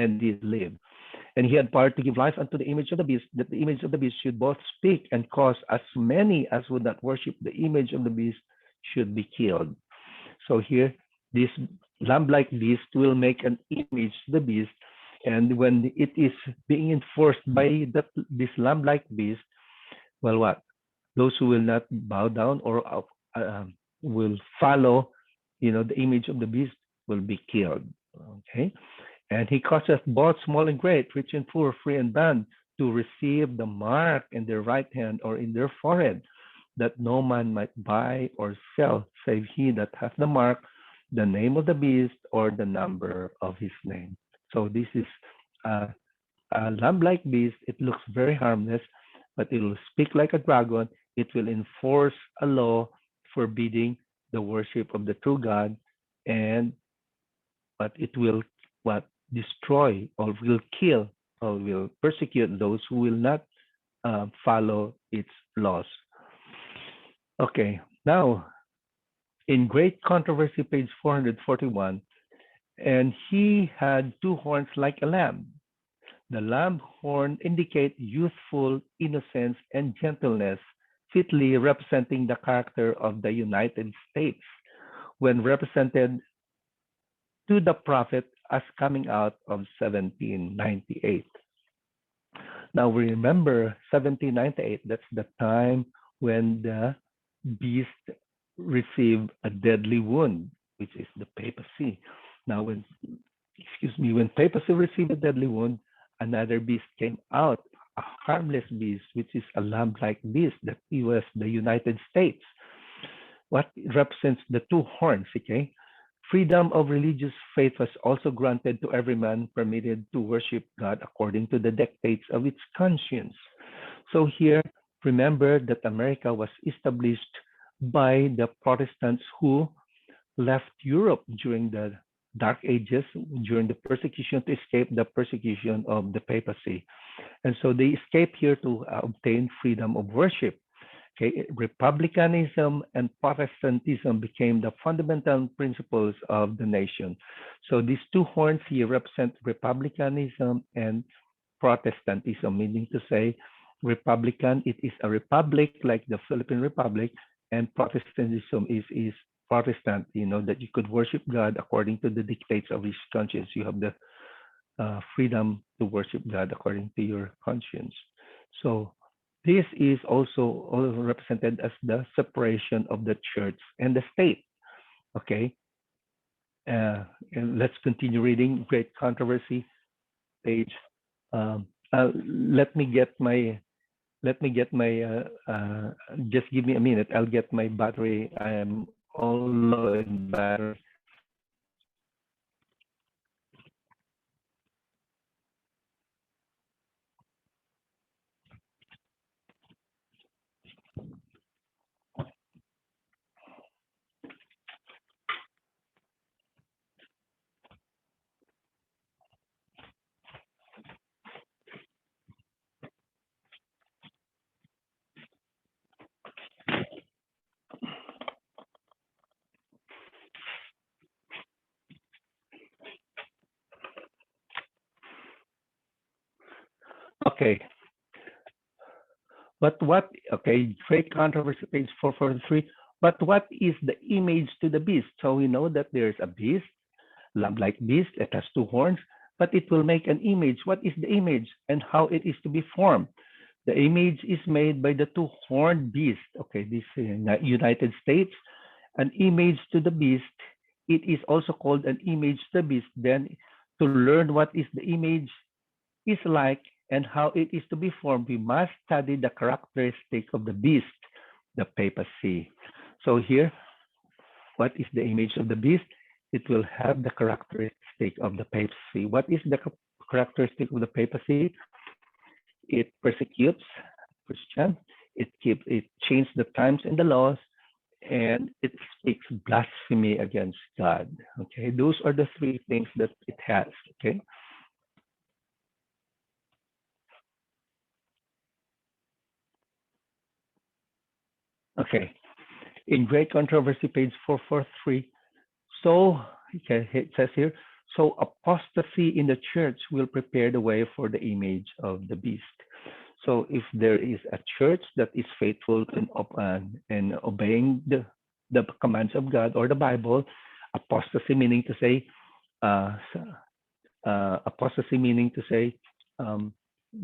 and he lived. And he had power to give life unto the image of the beast, that the image of the beast should both speak and cause as many as would not worship the image of the beast should be killed. So here, this lamb-like beast will make an image to the beast, and when it is being enforced by this lamb-like beast, well, what? Those who will not bow down or will follow, the image of the beast will be killed. Okay, and he causeth both small and great, rich and poor, free and bond, to receive the mark in their right hand or in their forehead, that no man might buy or sell, save he that hath the mark, the name of the beast, or the number of his name. So this is a lamb-like beast. It looks very harmless, but it will speak like a dragon. It will enforce a law forbidding the worship of the true God, and but it will destroy or will kill or will persecute those who will not follow its laws. Okay, now in Great Controversy, page 441, and he had two horns like a lamb. The lamb horn indicate youthful innocence and gentleness, fitly representing the character of the United States when represented to the prophet as coming out of 1798. Now we remember 1798, that's the time when the beast received a deadly wound, which is the papacy. Now when papacy received a deadly wound, another beast came out, a harmless beast, which is a lamb-like beast, that was the United States. What represents the two horns, okay? Freedom of religious faith was also granted to every man, permitted to worship God according to the dictates of its conscience. So here, remember that America was established by the Protestants who left Europe during the Dark Ages, during the persecution, to escape the persecution of the papacy. And so they escaped here to obtain freedom of worship. Okay, republicanism and Protestantism became the fundamental principles of the nation. So these two horns here represent republicanism and Protestantism, meaning to say, Republican, it is a republic like the Philippine Republic, and Protestantism is Protestant, that you could worship God according to the dictates of his conscience. You have the freedom to worship God according to your conscience. So this is also represented as the separation of the church and the state. Okay, and let's continue reading Great Controversy, page. Let me get my. Just give me a minute. I'll get my battery. I am all low in battery. Okay. But what, okay, Great Controversy, page 443. But what is the image to the beast? So we know that there's a beast, lamb-like beast, it has two horns, but it will make an image. What is the image and how it is to be formed? The image is made by the two-horned beast. Okay, this United States, an image to the beast. It is also called an image to the beast. Then to learn what is the image is like and how it is to be formed, we must study the characteristic of the beast, the papacy. So here, what is the image of the beast? It will have the characteristic of the papacy. What is the characteristic of the papacy? It persecutes Christians. It changes the times and the laws, and it speaks blasphemy against God. Okay, those are the three things that it has. Okay. Okay, in Great Controversy, page 443. So, okay, it says here, So apostasy in the church will prepare the way for the image of the beast. So if there is a church that is faithful in obeying the commands of God or the Bible, apostasy meaning to say, uh, apostasy meaning to say, um,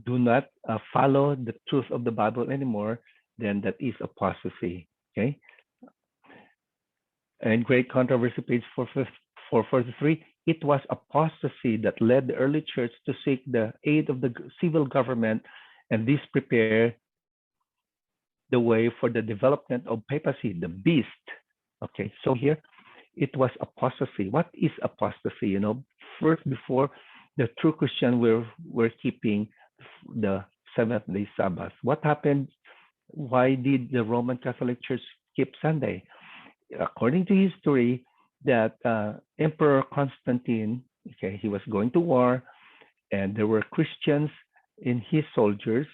do not follow the truth of the Bible anymore, then that is apostasy. Okay. And Great Controversy, page 443, it was apostasy that led the early church to seek the aid of the civil government, and this prepared the way for the development of papacy, the beast. Okay, so here it was apostasy. What is apostasy? First, before the true Christian were keeping the seventh day Sabbath. What happened? Why did the Roman Catholic Church keep Sunday? According to history, that Emperor Constantine, okay, he was going to war, and there were Christians in his soldiers,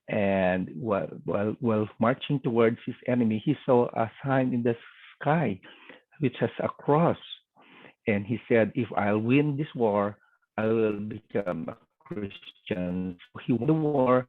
and while marching towards his enemy, he saw a sign in the sky which has a cross, and he said, "If I'll win this war, I will become a Christian." So he won the war,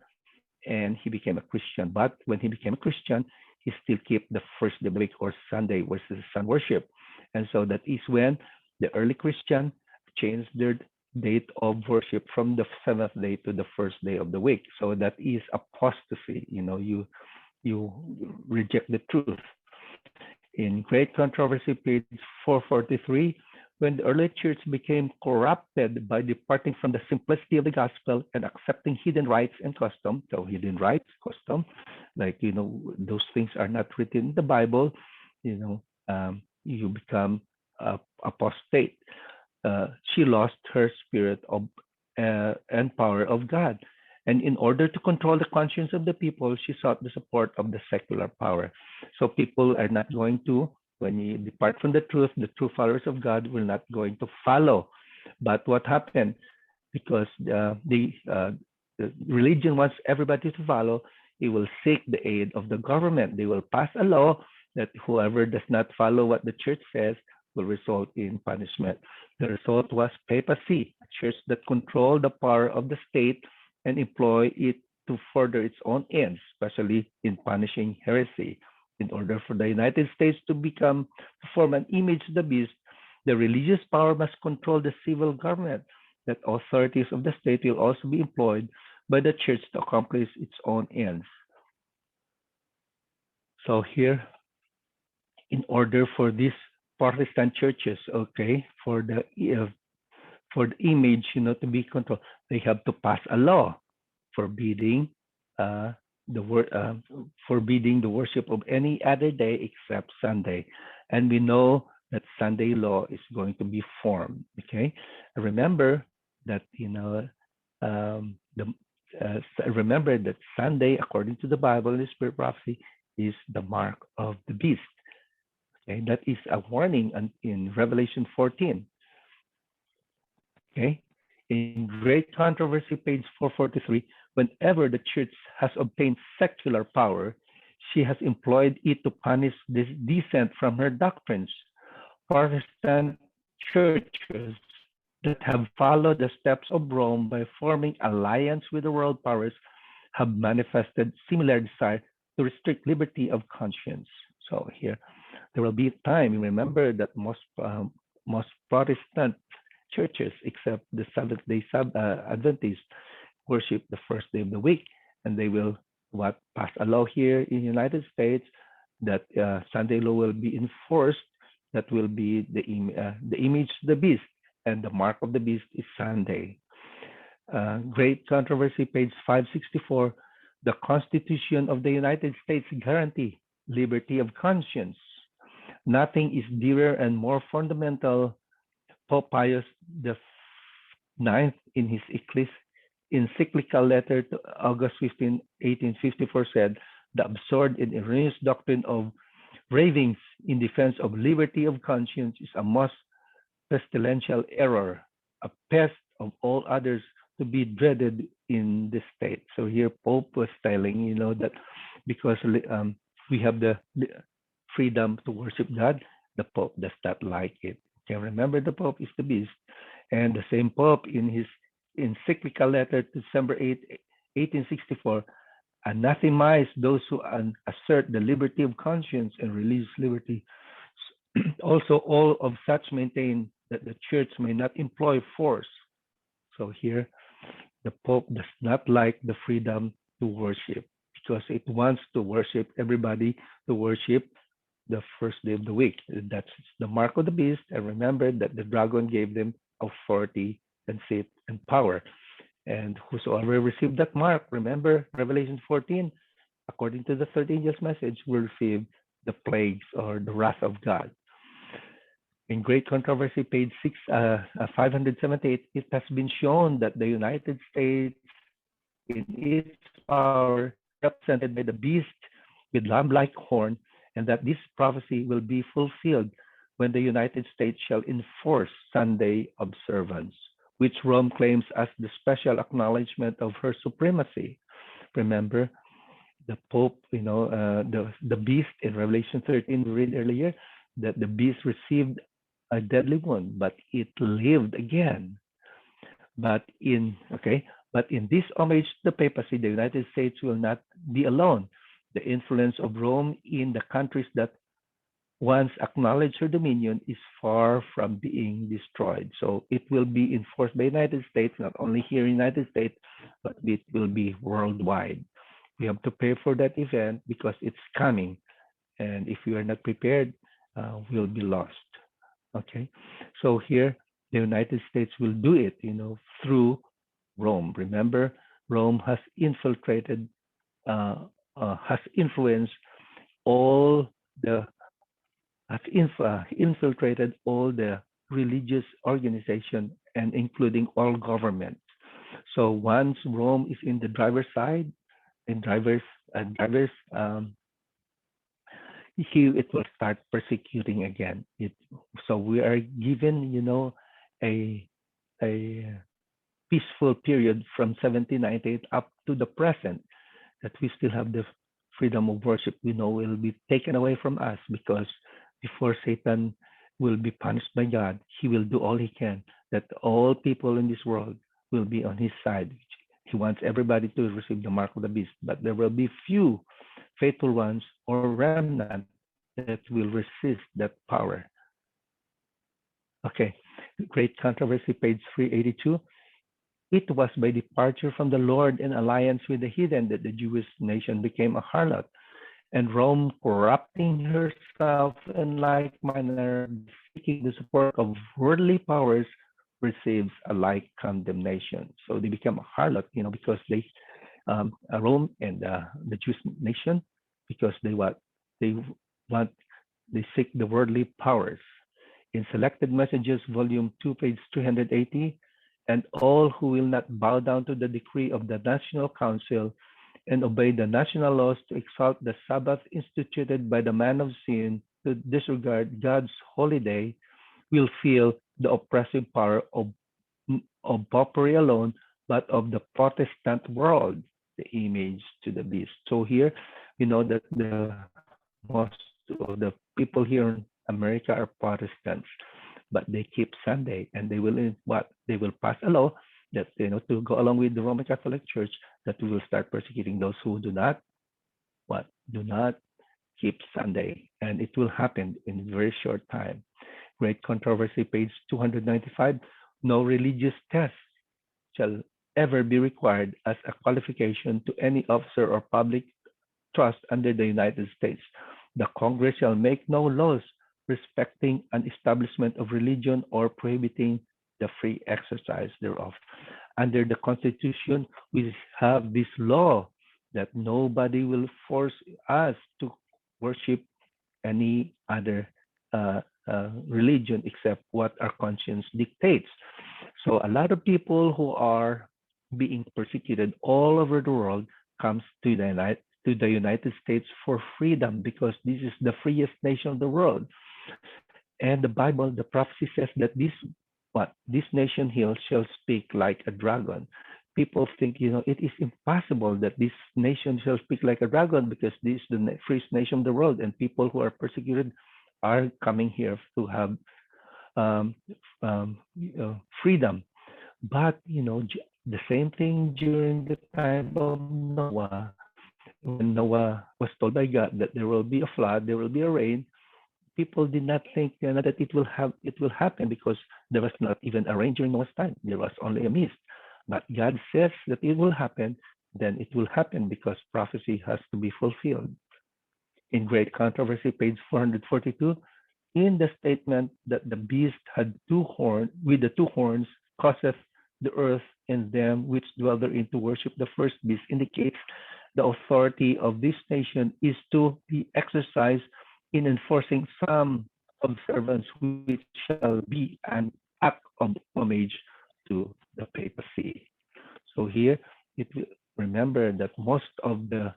and he became a Christian. But when he became a Christian, he still kept the first day of the week, or Sunday, which is sun worship. And so that is when the early Christian changed their date of worship from the seventh day to the first day of the week. So that is apostasy. You reject the truth. In Great Controversy, page 443, when the early church became corrupted by departing from the simplicity of the gospel and accepting hidden rites and custom. So hidden rites, custom, like, those things are not written in the Bible, you become apostate. She lost her spirit of and power of God. And in order to control the conscience of the people, she sought the support of the secular power. So people are not going to, when you depart from the true followers of God will not going to follow. But what happened? Because the religion wants everybody to follow, it will seek the aid of the government. They will pass a law that whoever does not follow what the church says will result in punishment. The result was papacy, a church that controlled the power of the state and employ it to further its own ends, especially in punishing heresy. In order for the United States to form an image of the beast, the religious power must control the civil government. That authorities of the state will also be employed by the church to accomplish its own ends. So here, in order for these Protestant churches, okay, for the image, to be controlled, they have to pass a law forbidding forbidding the worship of any other day except Sunday. And we know that Sunday law is going to be formed. Okay, remember that remember that Sunday, according to the Bible and the Spirit prophecy, is the mark of the beast. Okay, that is a warning in Revelation 14. Okay, in Great Controversy, page 443, whenever the church has obtained secular power, she has employed it to punish this dissent from her doctrines. Protestant churches that have followed the steps of Rome by forming alliance with the world powers have manifested similar desire to restrict liberty of conscience. So here, there will be a time. Remember that most Protestant churches, except the Seventh-day Adventists, worship the first day of the week, and they will pass a law here in the United States that Sunday law will be enforced. That will be the image of the beast, and the mark of the beast is Sunday. Great Controversy, page 564. The Constitution of the United States guarantee liberty of conscience. Nothing is dearer and more fundamental. Pope Pius IX, in his encyclical letter to August 15, 1854, said, "The absurd and erroneous doctrine of ravings in defense of liberty of conscience is a most pestilential error, a pest of all others to be dreaded in the state." So here Pope was telling, that because we have the freedom to worship God, the Pope does not like it. Okay, remember the Pope is the beast, And the same Pope, in his encyclical letter to December 8, 1864, anathemized those who assert the liberty of conscience and religious liberty. Also, all of such maintain that the church may not employ force. So here, the Pope does not like the freedom to worship because it wants to worship everybody to worship the first day of the week. That's the mark of the beast. And remember that the dragon gave them authority and seat and power. And whosoever received that mark, remember Revelation 14, according to the third angel's message, will receive the plagues or the wrath of God. In Great Controversy, page 578, it has been shown that the United States, in its power, represented by the beast with lamb-like horn, and that this prophecy will be fulfilled when the United States shall enforce Sunday observance, which Rome claims as the special acknowledgement of her supremacy. Remember, the Pope, the beast in Revelation 13, we read earlier that the beast received a deadly wound, but it lived again. But in this homage to the papacy, the United States will not be alone. The influence of Rome in the countries that once acknowledged her dominion is far from being destroyed. So it will be enforced by the United States, not only here in the United States, but it will be worldwide. We have to prepare for that event because it's coming. And if we are not prepared, we'll be lost. Okay. So here, the United States will do it, through Rome. Remember, Rome has has influenced all the infiltrated all the religious organization and including all governments. So once Rome is in the driver's side, in drivers, it will start persecuting again. So we are given, a a peaceful period from 1798 up to the present that we still have the freedom of worship. We know will be taken away from us because before Satan will be punished by God, he will do all he can that all people in this world will be on his side. He wants everybody to receive the mark of the beast, but there will be few faithful ones or remnant that will resist that power. Okay, Great Controversy, page 382. It was by departure from the Lord and alliance with the heathen that the Jewish nation became a harlot, and Rome, corrupting herself in like manner, seeking the support of worldly powers, receives a like condemnation. So they become a harlot, because they Rome and the Jewish nation, because they want they seek the worldly powers. In Selected Messages, Volume 2, page 380, and all who will not bow down to the decree of the National Council and obey the national laws to exalt the Sabbath instituted by the man of sin to disregard God's holy day will feel the oppressive power of Popery alone, but of the Protestant world, the image to the beast. So here, we know that the most of the people here in America are Protestants, but they keep Sunday, and they will pass a law that to go along with the Roman Catholic Church, that we will start persecuting those who do not keep Sunday, and it will happen in a very short time. Great Controversy, page 295. No religious test shall ever be required as a qualification to any officer or public trust under the United States. The Congress shall make no laws respecting an establishment of religion or prohibiting the free exercise thereof. Under the Constitution, we have this law that nobody will force us to worship any other religion except what our conscience dictates. So a lot of people who are being persecuted all over the world comes to the United States for freedom, because this is the freest nation of the world. And the Bible, the prophecy says that this nation here shall speak like a dragon. People think, it is impossible that this nation shall speak like a dragon, because this is the freest nation of the world, and people who are persecuted are coming here to have um, freedom. But the same thing during the time of Noah, when Noah was told by God that there will be a flood, there will be a rain. People did not think that it will happen because there was not even a rain during Noah's time. There was only a mist. But God says that it will happen, then it will happen because prophecy has to be fulfilled. In Great Controversy, page 442, in the statement that the beast had two horns, with the two horns, causeth the earth and them which dwell therein to worship the first beast, indicates the authority of this nation is to be exercised in enforcing some observance which shall be an act of homage to the papacy. So here, remember that most of the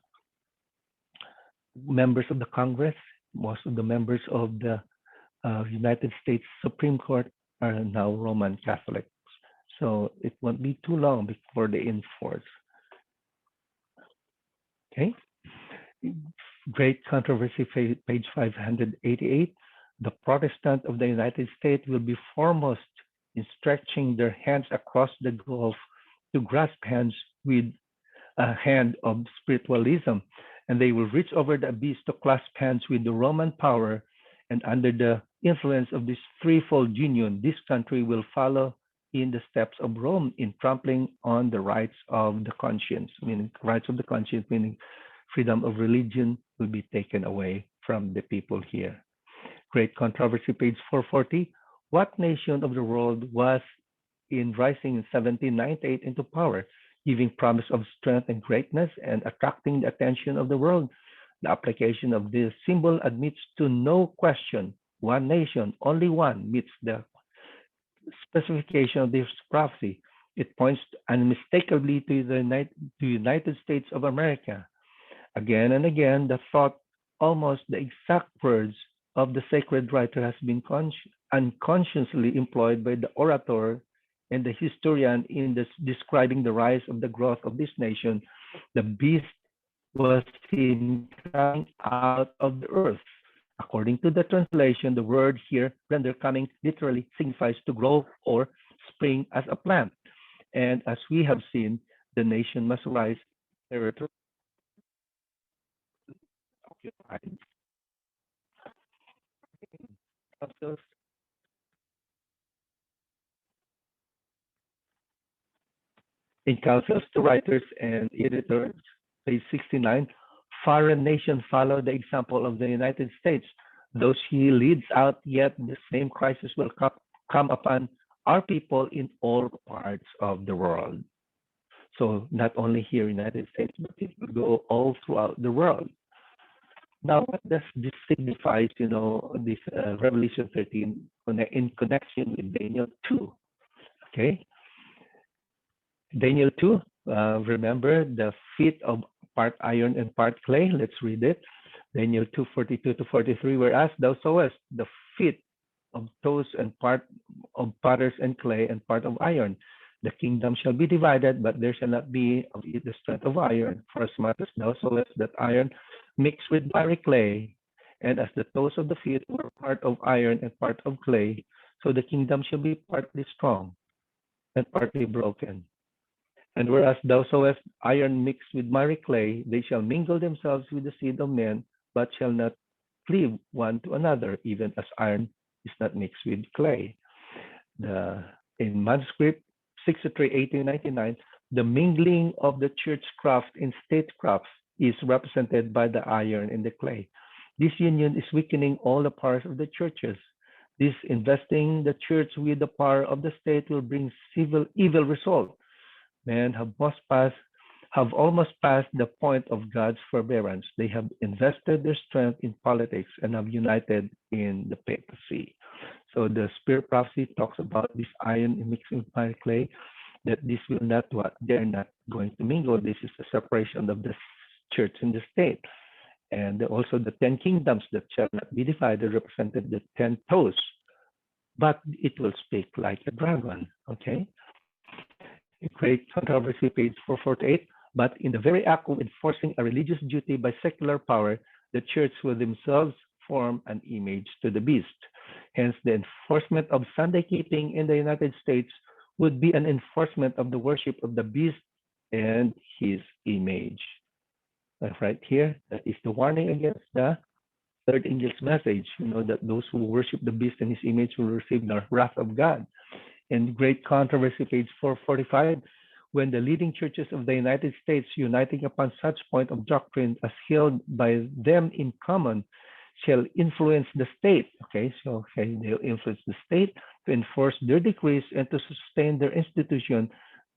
members of the Congress, most of the members of the United States Supreme Court are now Roman Catholics. So it won't be too long before they enforce. Okay. Great Controversy, page 588. The Protestant of the United States will be foremost in stretching their hands across the gulf to grasp hands with a hand of spiritualism, and they will reach over the abyss to clasp hands with the Roman power. And under the influence of this threefold union, this country will follow in the steps of Rome in trampling on the rights of the conscience, meaning rights of the conscience, meaning freedom of religion will be taken away from the people here. Great Controversy, page 440. What nation of the world was in rising in 1798 into power, giving promise of strength and greatness and attracting the attention of the world? The application of this symbol admits to no question. One nation, only one, meets the specification of this prophecy. It points unmistakably to the United States of America. Again and again, the thought, almost the exact words of the sacred writer, has been unconsciously employed by the orator and the historian in describing the rise of the growth of this nation. The beast was seen coming out of the earth. According to the translation, the word here, render coming, literally signifies to grow or spring as a plant. And as we have seen, the nation must rise territory occupied. In councils to writers and editors, page 69, foreign nations follow the example of the United States. Though she leads out, yet the same crisis will come upon our people in all parts of the world. So not only here in the United States, but it will go all throughout the world. Now, what does this signifies, this Revelation 13 in connection with Daniel 2? Okay, Daniel 2, remember the feet of part iron and part clay. Let's read it. Daniel 2:42 to 43, whereas thou sawest the feet of toes and part of potters and clay and part of iron. The kingdom shall be divided, but there shall not be of it the strength of iron. For as much as thou sawest that iron mixed with miry clay, and as the toes of the feet were part of iron and part of clay, so the kingdom shall be partly strong and partly broken. And whereas thou sawest iron mixed with miry clay, they shall mingle themselves with the seed of men, but shall not cleave one to another, even as iron is not mixed with clay. In manuscript 63, 1899, the mingling of the churchcraft in statecraft is represented by the iron and the clay. This union is weakening all the powers of the churches. This investing the church with the power of the state will bring evil result. Men have almost passed the point of God's forbearance. They have invested their strength in politics and have united in the papacy. So the spirit prophecy talks about this iron mixed with fire clay, that this will not, they're not going to mingle. This is the separation of the church and the state. And also the 10 kingdoms that shall not be divided represented the 10 toes, but it will speak like a dragon, okay? Great Controversy, page 448. But in the very act of enforcing a religious duty by secular power, the church will themselves form an image to the beast. Hence, the enforcement of Sunday keeping in the United States would be an enforcement of the worship of the beast and his image. Right here, that is the warning against the third angel's message. You know that those who worship the beast and his image will receive the wrath of God. In Great Controversy, page 445, when the leading churches of the United States, uniting upon such point of doctrine as held by them in common, shall influence the state. Okay, so they'll influence the state to enforce their decrees and to sustain their institution,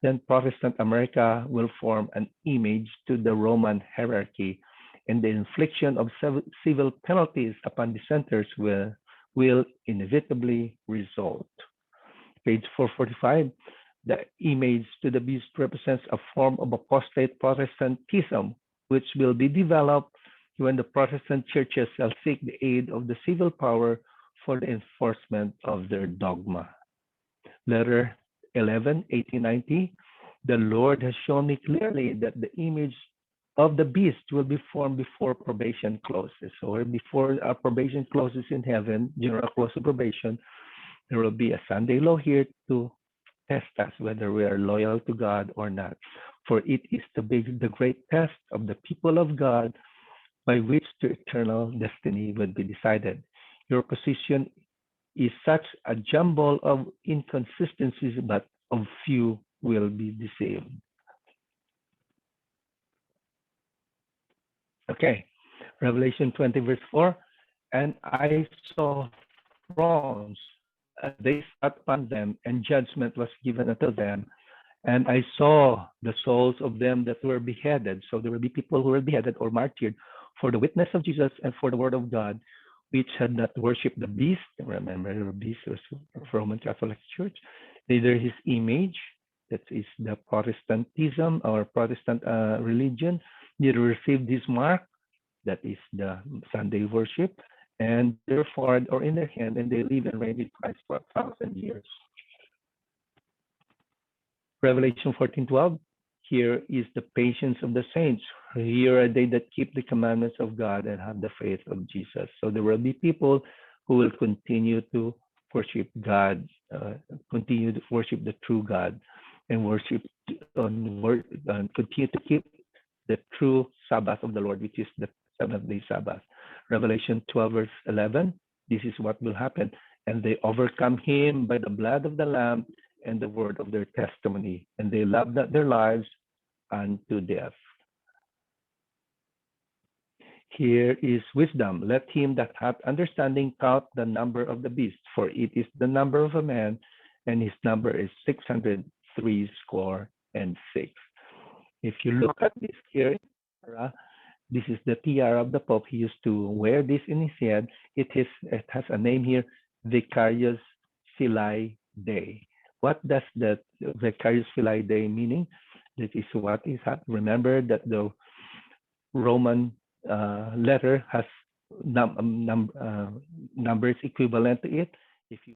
then Protestant America will form an image to the Roman hierarchy, and the infliction of civil penalties upon dissenters will inevitably result. Page 445, the image to the beast represents a form of apostate Protestantism, which will be developed when the Protestant churches shall seek the aid of the civil power for the enforcement of their dogma. Letter 11, 1890, the Lord has shown me clearly that the image of the beast will be formed before probation closes. So before our probation closes in heaven, general close of probation, there will be a Sunday law here to test us whether we are loyal to God or not. For it is the great test of the people of God by which their eternal destiny will be decided. Your position is such a jumble of inconsistencies, but of few will be deceived. Okay, Revelation 20, verse 4, and I saw thrones, they sat upon them, and judgment was given unto them. And I saw the souls of them that were beheaded. So there will be people who were beheaded or martyred for the witness of Jesus and for the word of God, which had not worshipped the beast. Remember, the beast was Roman Catholic Church. Neither his image, that is the Protestantism or Protestant religion, neither received his mark, that is the Sunday worship, and their forehead or in their hand, and they live and reign with Christ for 1,000 years. Revelation 14:12, here is the patience of the saints. Here are they that keep the commandments of God and have the faith of Jesus. So there will be people who will continue to worship God, continue to worship the true God, and continue to keep the true Sabbath of the Lord, which is the seventh-day Sabbath. Revelation 12, verse 11, this is what will happen. And they overcome him by the blood of the Lamb and the word of their testimony, and they loved not their lives unto death. Here is wisdom. Let him that hath understanding count the number of the beast, for it is the number of a man, and his number is 603 and 6. If you look at this here, this is the tiara of the Pope. He used to wear this in his head. It has a name here, Vicarius Filii Dei. What does the Vicarius Filii Dei meaning? This is what is happening. Remember that the Roman letter has numbers equivalent to it. If you